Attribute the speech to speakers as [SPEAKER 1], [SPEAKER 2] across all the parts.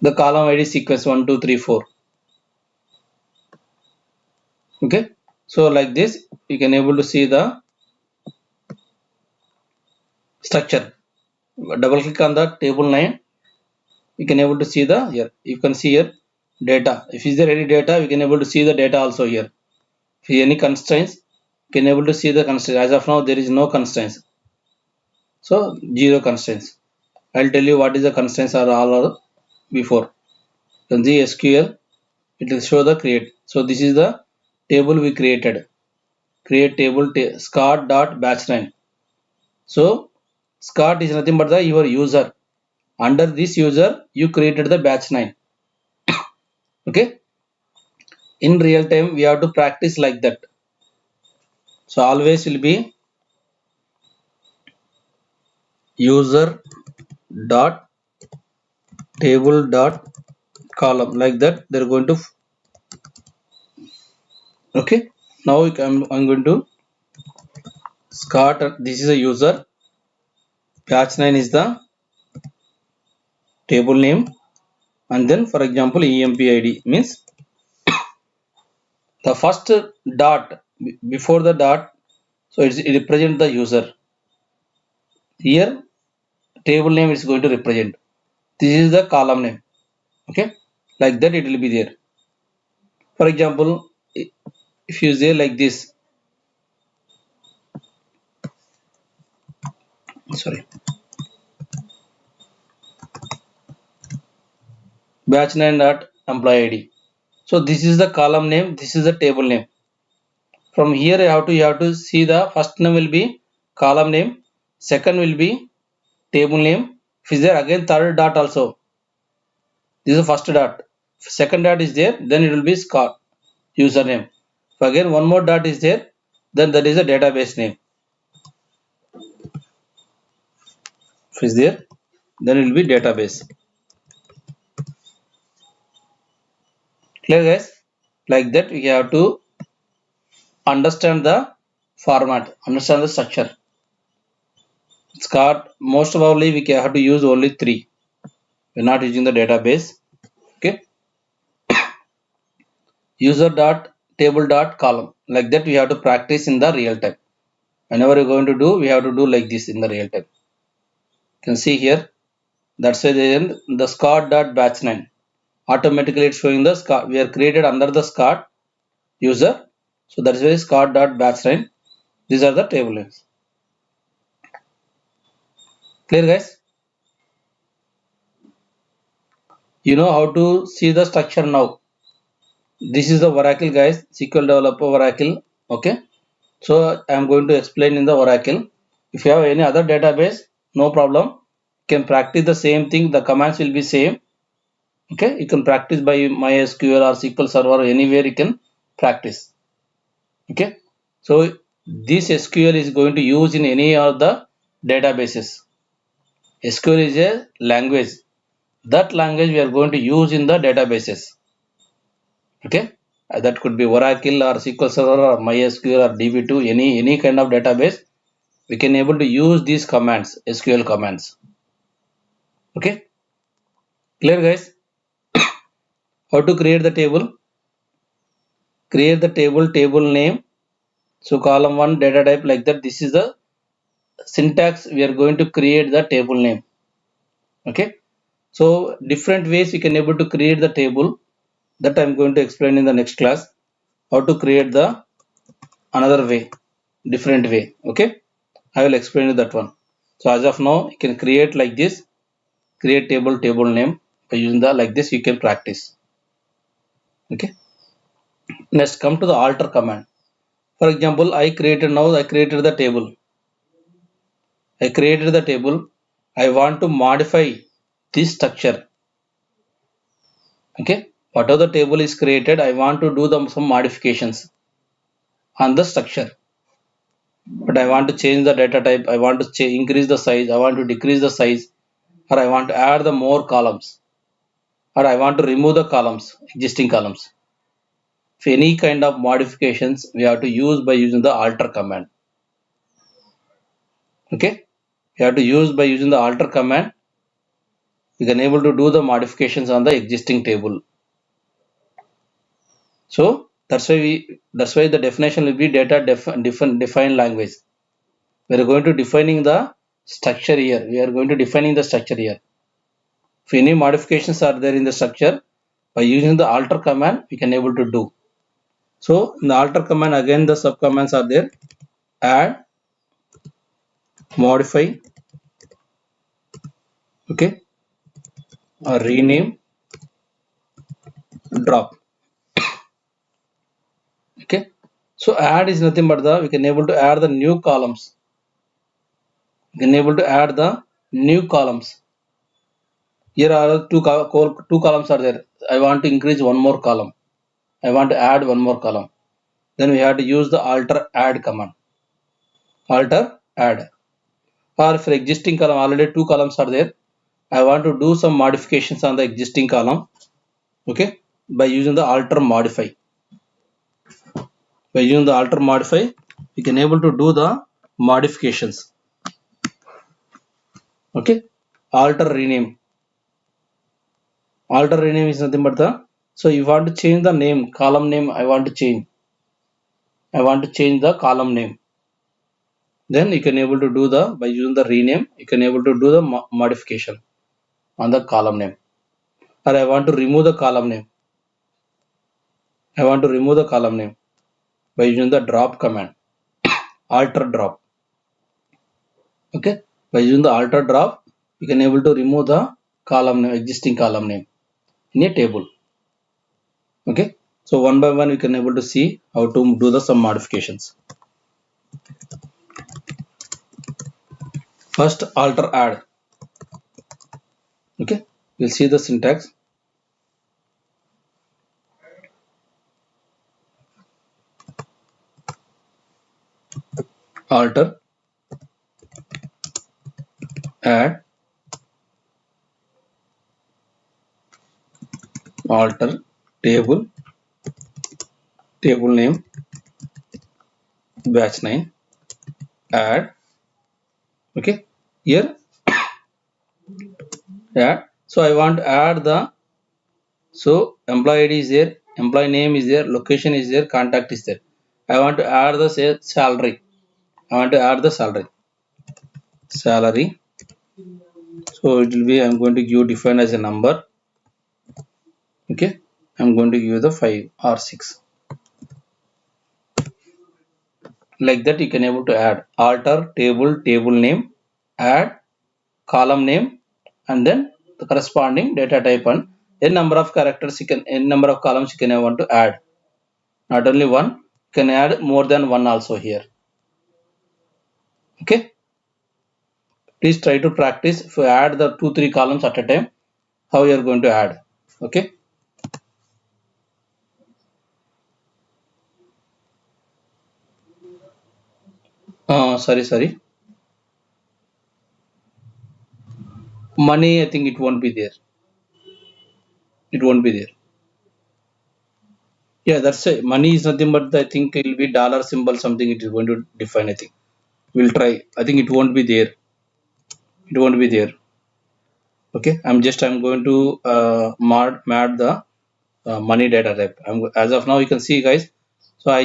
[SPEAKER 1] the column ID sequence 1 2 3 4. Okay, so like this you can able to see the structure. Double click on the table name, you can able to see the here, you can see here data. If is there any data, we can able to see the data also here. If any constraints, you can able to see the constraints. As of now there is no constraints, so zero constraints. I'll tell you what is the constraints are all are before. Then the SQL, it will show the create. So this is the table we created. Create table scott dot batch 9. So scott is nothing but the your user. Under this user you created the batch 9. Okay, in real time we have to practice like that. So always will be user dot table dot column, like that they're going to. Okay, now I'm going to scott. This is a user, batch 9 is the table name, and then for example empid means the first dot before the dot, so it represent the user. Here table name is going to represent, this is the column name. Okay, like that it will be there. For example, if you say like this, sorry, batch 9 dot employee id, so this is the column name, this is the table name. From here you have to see the first name will be column name, second will be table name. If is there again third dot also, this is the first dot, second dot is there, then it will be Scott username. If again one more dot is there, then that is a database name. If is there, then it will be database. Clear guys? Like that we have to understand the format, understand the structure. Scott, most probably we have to use only 3. We're not using the database. Okay, user dot table dot column, like that we have to practice in the real time. Whenever you're going to do, we have to do like this in the real time. You can see here, that's why then the scott dot batch 9 automatically it's showing the scott, we are created under the scott user, so that's why scott dot batch 9, these are the table names. Clear guys? You know how to see the structure now. This is the Oracle guys, SQL developer Oracle. Okay, so I am going to explain in the Oracle. If you have any other database, no problem, you can practice the same thing, the commands will be same. Okay, you can practice by MySQL or SQL Server, anywhere you can practice. Okay, so this SQL is going to use in any of the databases. SQL is a language, that language we are going to use in the databases. Okay, that could be Oracle or SQL Server or MySQL or DB2, any kind of database we can able to use these commands, SQL commands. Okay, clear guys? How to create the table? Create the table name, so column 1 data type, like that. This is the syntax we are going to create the table name. Okay, so different ways we can able to create the table, that I'm going to explain in the next class. How to create the another way, different way. Okay, I will explain that one. So as of now you can create like this, create table name by using the like this, you can practice. Okay, next come to the alter command. For example, I created the table. I want to modify this structure. Okay, whatever the table is created, I want to do some modifications on the structure. But I want to change the data type, I want to increase the size, I want to decrease the size, or I want to add the more columns, or I want to remove the columns, existing columns. If any kind of modifications, we have to use by using the alter command. Okay, you have to use by using the alter command. you can able to do the modifications on the existing table. So that's why the definition will be data defined language. We are going to defining the structure here. We are going to defining the structure here. If any modifications are there in the structure, by using the alter command, we can able to do. So in the alter command, again the sub commands are there. Add, modify, okay, or rename, drop. Okay. So add is nothing but we can able to add the new columns. We can able to add the new columns. Here are two columns are there. I want to increase one more column. I want to add one more column. Then we have to use the alter add command. Alter add. Or for existing column, already two columns are there. I want to do some modifications on the existing column. Okay. By using the alter modify. By using the alter modify, we can able to do the modifications. Okay. Alter rename. Alter rename is nothing but so you want to change the name, column name. I want to change the column name. Then you can able to do by using the rename, you can able to do the modification on the column name. Or I want to remove the column name. I want to remove the column name by using the drop command. Alter drop. Okay. By using the alter drop, you can able to remove the column name, existing column name in a table. Okay. So one by one we can able to see how to do the some modifications. First alter add. Okay. We'll see the syntax. Alter add alter table name batch 9 add. Okay, here add. So I want to add so employee ID is there, employee name is there, location is there, contact is there. I want to add the salary. I want to add the salary. So it will be, I'm going to give define as a number. Okay, I'm going to give the 5 or 6. Like that you can able to add alter table name, add column name, and then the corresponding data type and n number of characters you can, n number of columns you can want to add. Not only one, you can add more than one also here. Okay. Please try to practice. If you add the 2-3 columns at a time, how you are going to add. Okay. Sorry. Money, I think it won't be there. It won't be there. Yeah, that's it. Money is nothing but I think it will be dollar symbol something it is going to define. I think we'll try. I think it won't be there. It won't be there. Okay. I'm going to map the money data type. As of now you can see guys. So I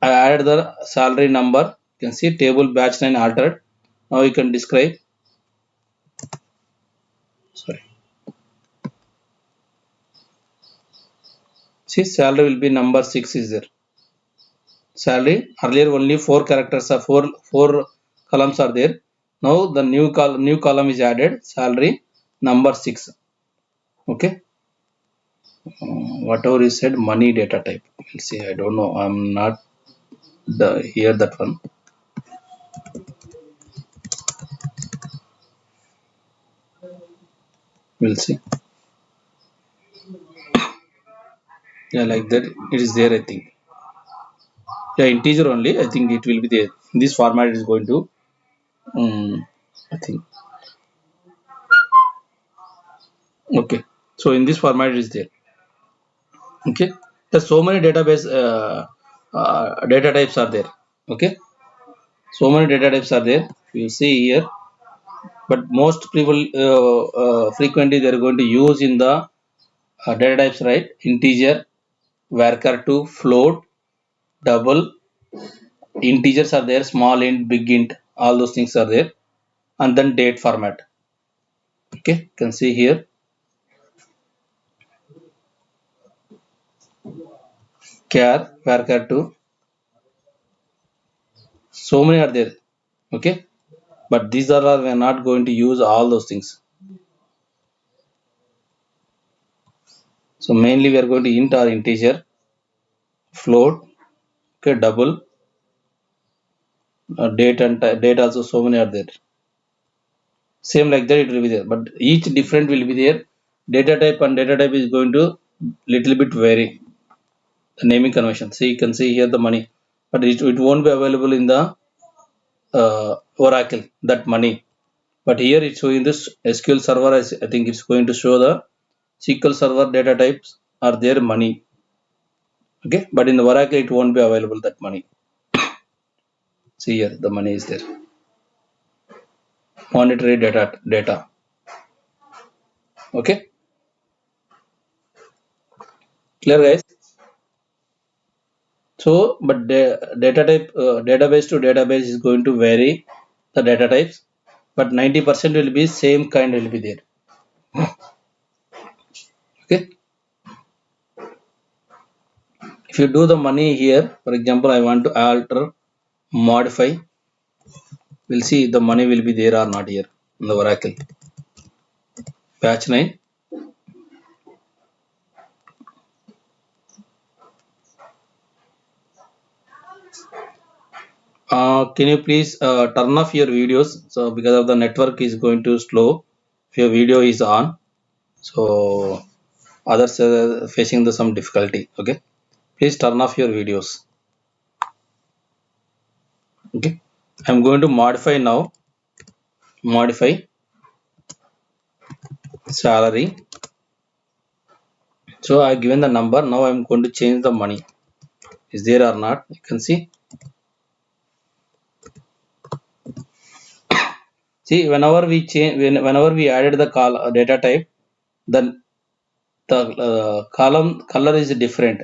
[SPEAKER 1] added the salary number. You can see table batch 9 altered. Now you can describe. Sorry. See, salary will be number 6 is there. Salary earlier only 4 characters are 4 columns are there. Now the new column is added. Salary number 6. Okay. Whatever is said, money data type. We'll see. I don't know. I'm not here that one. We'll see. Yeah, like that it is there. I think. Yeah, integer only. I think it will be there. In this format, it is going to. I think. Okay. So in this format, it is there. Okay. There's so many database data types are there. Okay. So many data types are there. You see here. but most people frequently they are going to use in the data types, right? Integer, varchar2, float, double. Integers are there, small int, big int, all those things are there, and then date format. Okay, you can see here char, varchar2, so many are there. Okay, but these are we are not going to use all those things. So mainly we are going to int or integer, float, okay, double, date and date also, so many are there. Same like that it will be there, but each different will be there. Data type and data type is going to little bit vary the naming convention. See, you can see here the money, but it won't be available in the Oracle, that money. But here it's showing this SQL server. I think it's going to show the SQL server data types are there money. Okay, but in the Oracle it won't be available that money. See here the money is there. Monetary data. Okay, clear guys. So, but the data type, database to database is going to vary the data types, but 90% will be same kind will be there. Okay. If you do the money here, for example, I want to alter, modify, we'll see the money will be there or not here in the Oracle. Patch 9. Can you please turn off your videos? So because of the network is going to slow, if your video is on, so others are facing the some difficulty. Okay, please turn off your videos. Okay, I'm going to modify now. Modify salary. So I given the number. Now I'm going to change the money. Is there or not? You can see. See, whenever we change, whenever we added the data type, then the column color is different.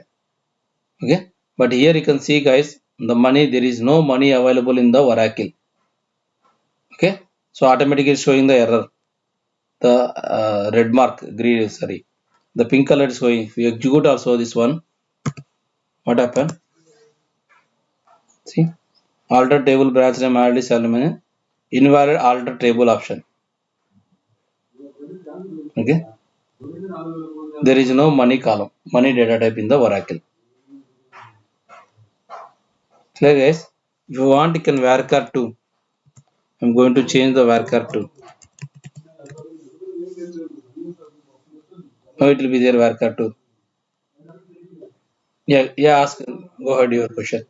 [SPEAKER 1] Okay, but here you can see, guys, the money, there is no money available in the Oracle. Okay, so automatically showing the error. The red mark, green, sorry, the pink color is showing. If you execute also this one, what happened? See, alter table branch name ID salary, invalid alter table option. Okay, there is no money column, money data type in the Oracle. Clear guys? If you want, you can varchar2. I'm going to change the varchar2. Now it will be there varchar2. Yeah, ask. Go ahead your question.